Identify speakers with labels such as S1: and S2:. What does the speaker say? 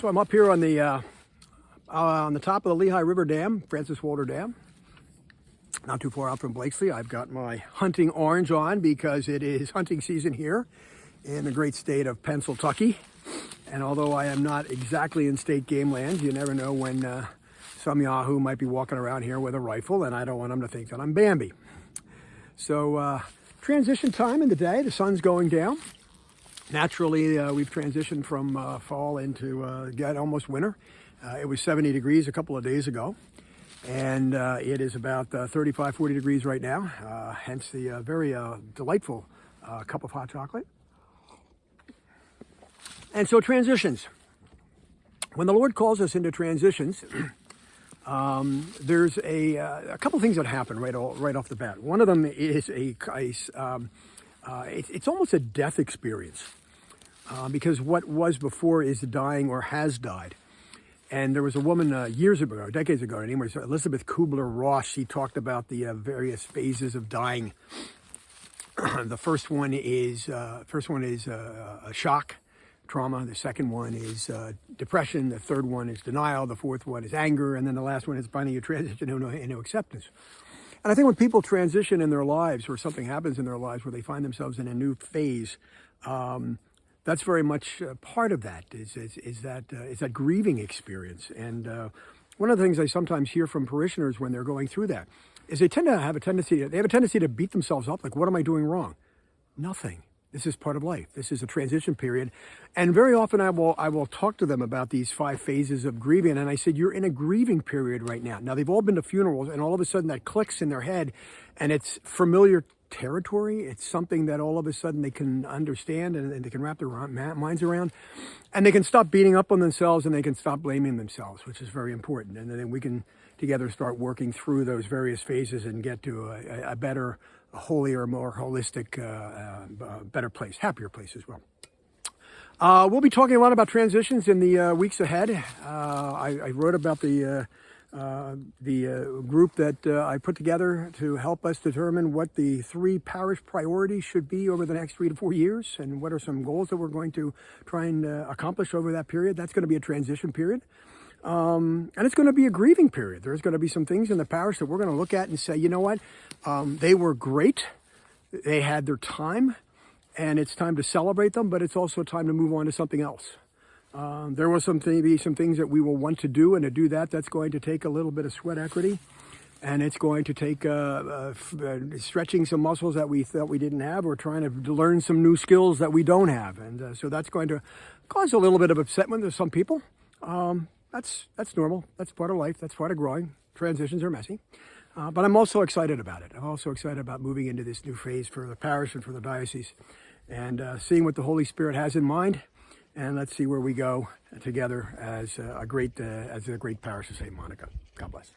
S1: So I'm up here on the top of the Lehigh River Dam, Francis Walter Dam, not too far out from Blakesley. I've got my hunting orange on because it is hunting season here in the great state of Pennsylvania. And although I am not exactly in state game lands, you never know when some yahoo might be walking around here with a rifle, and I don't want them to think that I'm Bambi. So transition time in the day, the sun's going down. Naturally, we've transitioned from fall into almost winter. It was 70 degrees a couple of days ago, and it is about 35, 40 degrees right now, hence the very delightful cup of hot chocolate. And so transitions. When the Lord calls us into transitions, there's a couple things that happen right off the bat. One of them is it's almost a death experience. Because what was before is dying or has died. And there was a woman years ago, decades ago, her name was Elizabeth Kubler-Ross. She talked about the various phases of dying. The first one is a shock, trauma. The second one is depression. The third one is denial. The fourth one is anger. And then the last one is finally a transition into acceptance. And I think when people transition in their lives, or something happens in their lives where they find themselves in a new phase, that's very much part of that, is that grieving experience. And one of the things I sometimes hear from parishioners when they're going through that is they have a tendency to beat themselves up, like, what am I doing wrong? Nothing. This is part of life. This is a transition period. And very often I will talk to them about these 5 phases of grieving. And I said, you're in a grieving period right now. Now, they've all been to funerals, and all of a sudden that clicks in their head, and it's familiar territory. It's something that all of a sudden they can understand, and they can wrap their minds around, and they can stop beating up on themselves, and they can stop blaming themselves, which is very important. And then we can together start working through those various phases and get to a better, a holier, more holistic, better place, happier place as well. We'll be talking a lot about transitions in the weeks ahead. I wrote about the group that I put together to help us determine what the 3 parish priorities should be over the next 3 to 4 years, and what are some goals that we're going to try and accomplish over that period. That's going to be a transition period. And it's going to be a grieving period. There's going to be some things in the parish that we're going to look at and say, you know what, they were great. They had their time, and it's time to celebrate them, but it's also time to move on to something else. There will maybe some things that we will want to do, and to do that, that's going to take a little bit of sweat equity, and it's going to take stretching some muscles that we thought we didn't have, or trying to learn some new skills that we don't have, and so that's going to cause a little bit of upsetment to some people. That's normal. That's part of life. That's part of growing. Transitions are messy, but I'm also excited about it. I'm also excited about moving into this new phase for the parish and for the diocese, and seeing what the Holy Spirit has in mind. And let's see where we go together as a great parish of St. Monica. God bless.